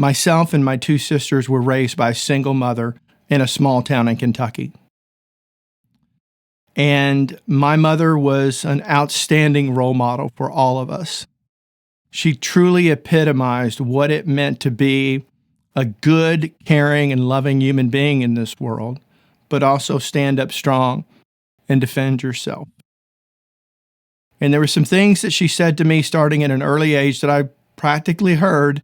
Myself and my two sisters were raised by a single mother in a small town in Kentucky. And my mother was an outstanding role model for all of us. She truly epitomized what it meant to be a good, caring, and loving human being in this world, but also stand up strong and defend yourself. And there were some things that she said to me starting at an early age that I practically heard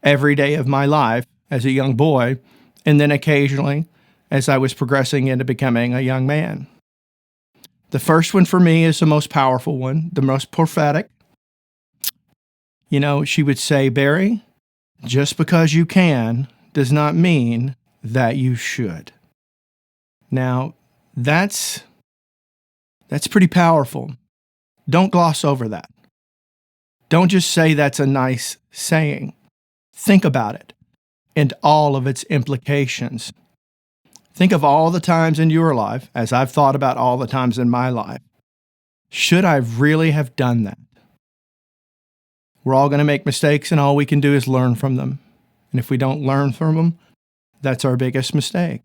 every day of my life as a young boy, and then occasionally as I was progressing into becoming a young man. The first one for me is the most powerful one, the most prophetic. You know, she would say, Barry, just because you can does not mean that you should. Now, that's pretty powerful. Don't gloss over that. Don't just say that's a nice saying. Think about it and all of its implications. Think of all the times in your life, as I've thought about all the times in my life. Should I really have done that? We're all going to make mistakes, and all we can do is learn from them. And if we don't learn from them, that's our biggest mistake.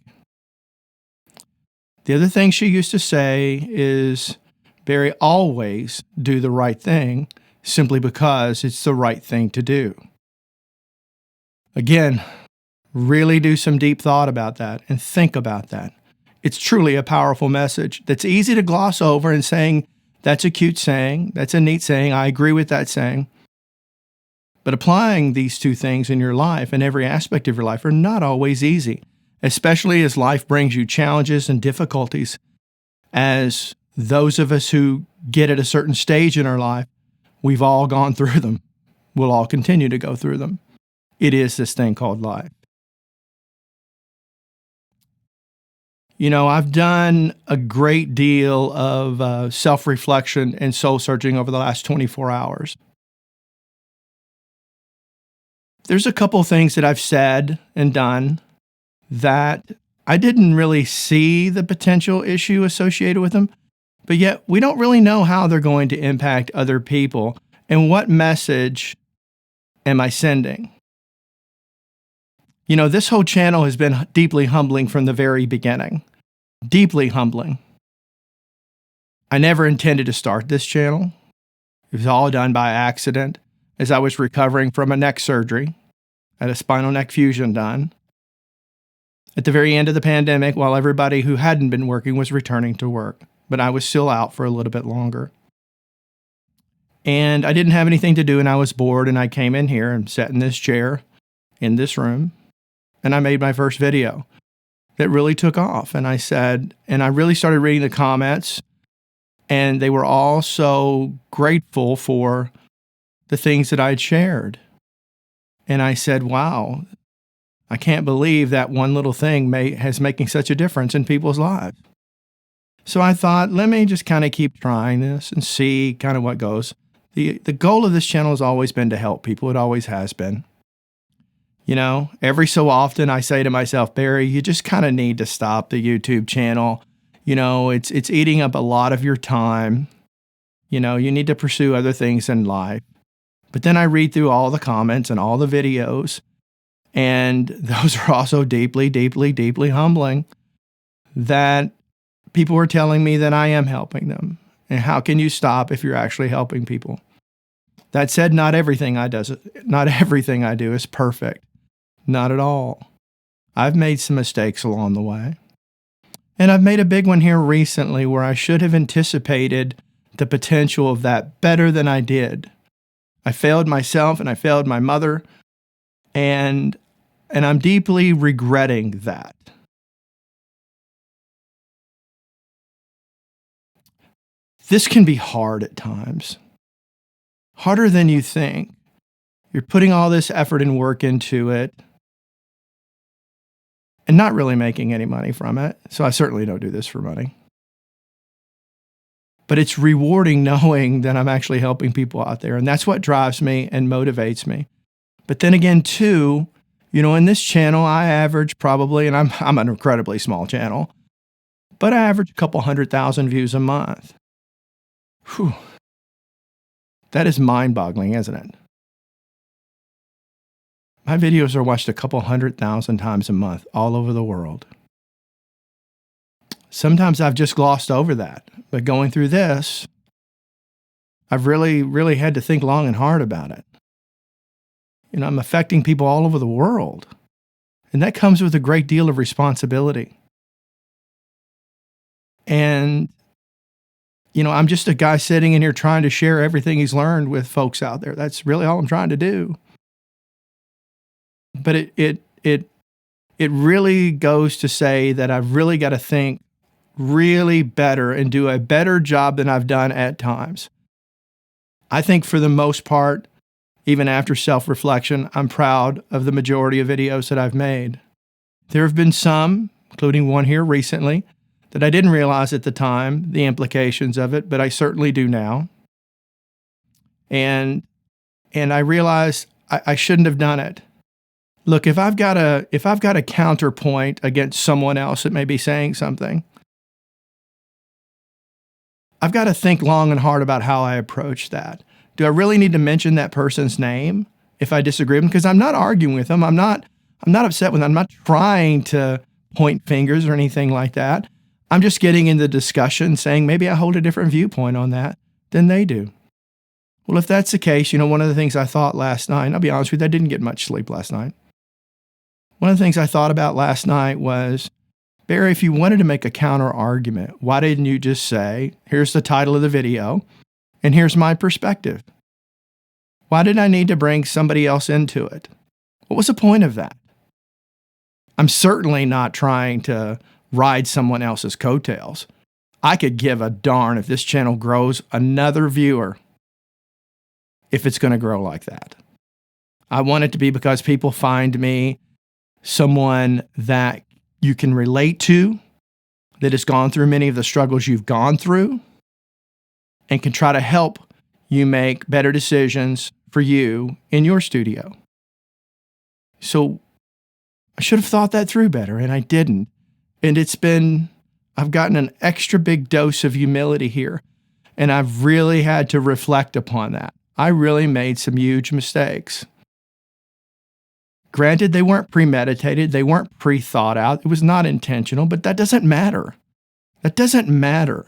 The other thing she used to say is, Barry, always do the right thing simply because it's the right thing to do. Again, really do some deep thought about that and think about that. It's truly a powerful message that's easy to gloss over and saying, that's a cute saying, that's a neat saying, I agree with that saying. But applying these two things in your life and every aspect of your life are not always easy, especially as life brings you challenges and difficulties. As those of us who get at a certain stage in our life, we've all gone through them. We'll all continue to go through them. It is this thing called life. You know, I've done a great deal of self-reflection and soul-searching over the last 24 hours. There's a couple things that I've said and done that I didn't really see the potential issue associated with them, but yet we don't really know how they're going to impact other people and what message am I sending. You know, this whole channel has been deeply humbling from the very beginning. Deeply humbling. I never intended to start this channel. It was all done by accident as I was recovering from a neck surgery. I had a spinal neck fusion done at the very end of the pandemic while everybody who hadn't been working was returning to work. But I was still out for a little bit longer. And I didn't have anything to do and I was bored, and I came in here and sat in this chair in this room and I made my first video that really took off. And I said, and I really started reading the comments, and they were all so grateful for the things that I'd shared. And I said, wow, I can't believe that one little thing has making such a difference in people's lives. So I thought, let me just kind of keep trying this and see kind of what goes. The goal of this channel has always been to help people. It always has been. You know, every so often I say to myself, Barry, you just kind of need to stop the YouTube channel. You know, it's eating up a lot of your time. You know, you need to pursue other things in life. But then I read through all the comments and all the videos, and those are also deeply, deeply, deeply humbling that people are telling me that I am helping them. And how can you stop if you're actually helping people? That said, not everything I do is perfect. Not at all. I've made some mistakes along the way. And I've made a big one here recently where I should have anticipated the potential of that better than I did. I failed myself and I failed my mother, and I'm deeply regretting that. This can be hard at times. Harder than you think. You're putting all this effort and work into it and not really making any money from it. So I certainly don't do this for money. But it's rewarding knowing that I'm actually helping people out there. And that's what drives me and motivates me. But then again, too, you know, in this channel, I average probably, and I'm an incredibly small channel, but I average a couple 100,000 views a month. Whew. That is mind-boggling, isn't it? My videos are watched a couple 100,000 times a month all over the world. Sometimes I've just glossed over that, but going through this, I've really had to think long and hard about it. I'm affecting people all over the world, and that comes with a great deal of responsibility. And, I'm just a guy sitting in here trying to share everything he's learned with folks out there. That's really all I'm trying to do. But it really goes to say that I've really got to think really better and do a better job than I've done at times. I think for the most part, even after self-reflection, I'm proud of the majority of videos that I've made. There have been some, including one here recently, that I didn't realize at the time the implications of it, but I certainly do now. And I realized I shouldn't have done it. Look, if I've got a counterpoint against someone else that may be saying something, I've got to think long and hard about how I approach that. Do I really need to mention that person's name if I disagree with them? Because I'm not arguing with them. I'm not upset with them. I'm not trying to point fingers or anything like that. I'm just getting into discussion saying maybe I hold a different viewpoint on that than they do. Well, if that's the case, one of the things I thought last night, and I'll be honest with you, I didn't get much sleep last night. One of the things I thought about last night was, Barry, if you wanted to make a counter argument, why didn't you just say, here's the title of the video, and here's my perspective? Why did I need to bring somebody else into it? What was the point of that? I'm certainly not trying to ride someone else's coattails. I could give a darn if this channel grows another viewer, if it's going to grow like that. I want it to be because people find me someone that you can relate to, that has gone through many of the struggles you've gone through, and can try to help you make better decisions for you in your studio. So I should have thought that through better, and I didn't. And I've gotten an extra big dose of humility here, and I've really had to reflect upon that. I really made some huge mistakes. Granted, they weren't premeditated, they weren't pre-thought out, it was not intentional, but that doesn't matter. That doesn't matter.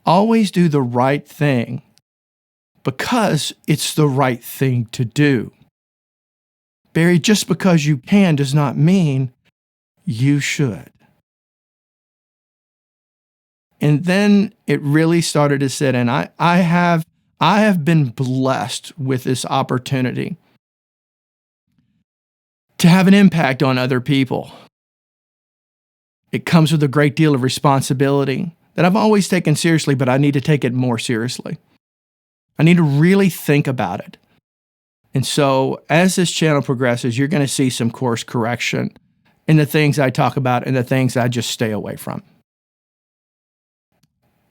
Always do the right thing because it's the right thing to do. Barry, just because you can does not mean you should. And then it really started to sit in. I have been blessed with this opportunity to have an impact on other people. It comes with a great deal of responsibility that I've always taken seriously, but I need to take it more seriously. I need to really think about it. And so as this channel progresses, you're going to see some course correction in the things I talk about and the things I just stay away from.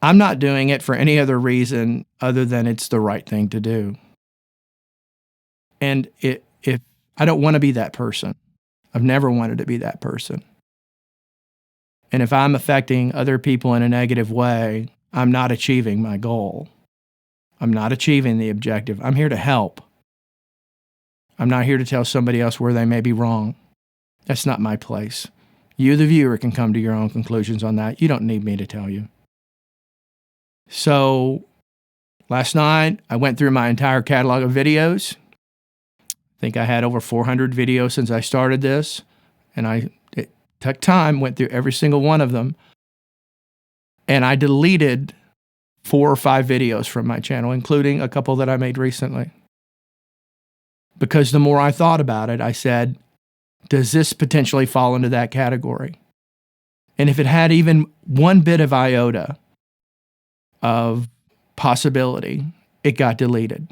I'm not doing it for any other reason other than it's the right thing to do. And if I don't want to be that person. I've never wanted to be that person. And if I'm affecting other people in a negative way, I'm not achieving my goal. I'm not achieving the objective. I'm here to help. I'm not here to tell somebody else where they may be wrong. That's not my place. You, the viewer, can come to your own conclusions on that. You don't need me to tell you. So last night, I went through my entire catalog of videos. I think I had over 400 videos since I started this, and it took time, went through every single one of them, and I deleted 4 or 5 videos from my channel, including a couple that I made recently. Because the more I thought about it, I said, does this potentially fall into that category? And if it had even one bit of iota of possibility, it got deleted.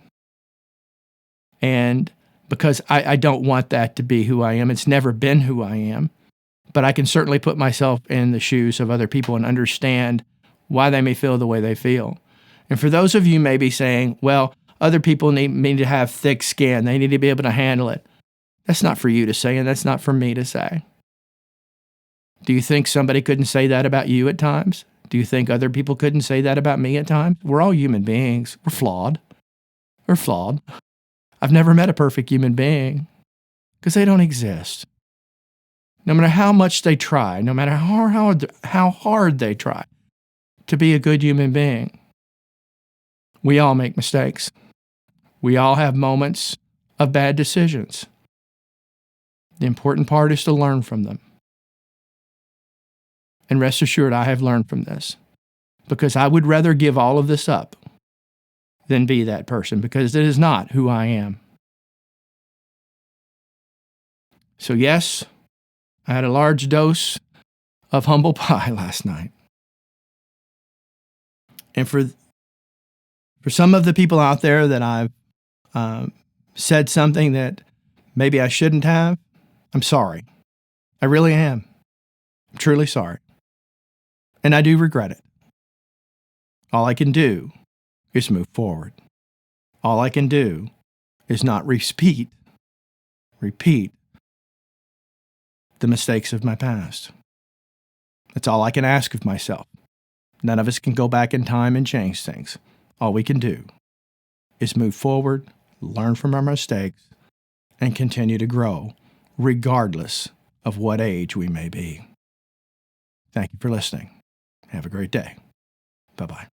And because I don't want that to be who I am. It's never been who I am. But I can certainly put myself in the shoes of other people and understand why they may feel the way they feel. And for those of you may be saying, well, other people need to have thick skin. They need to be able to handle it. That's not for you to say, and that's not for me to say. Do you think somebody couldn't say that about you at times? Do you think other people couldn't say that about me at times? We're all human beings. We're flawed. We're flawed. I've never met a perfect human being. because they don't exist. No matter how much they try, no matter how hard they try to be a good human being, we all make mistakes. We all have moments of bad decisions. The important part is to learn from them. And rest assured, I have learned from this, because I would rather give all of this up than be that person, because it is not who I am. So yes, I had a large dose of humble pie last night. And for some of the people out there that I've said something that maybe I shouldn't have, I'm sorry. I really am. I'm truly sorry. And I do regret it. All I can do is move forward. All I can do is not repeat the mistakes of my past. That's all I can ask of myself. None of us can go back in time and change things. All we can do is move forward, learn from our mistakes, and continue to grow, regardless of what age we may be. Thank you for listening. Have a great day. Bye-bye.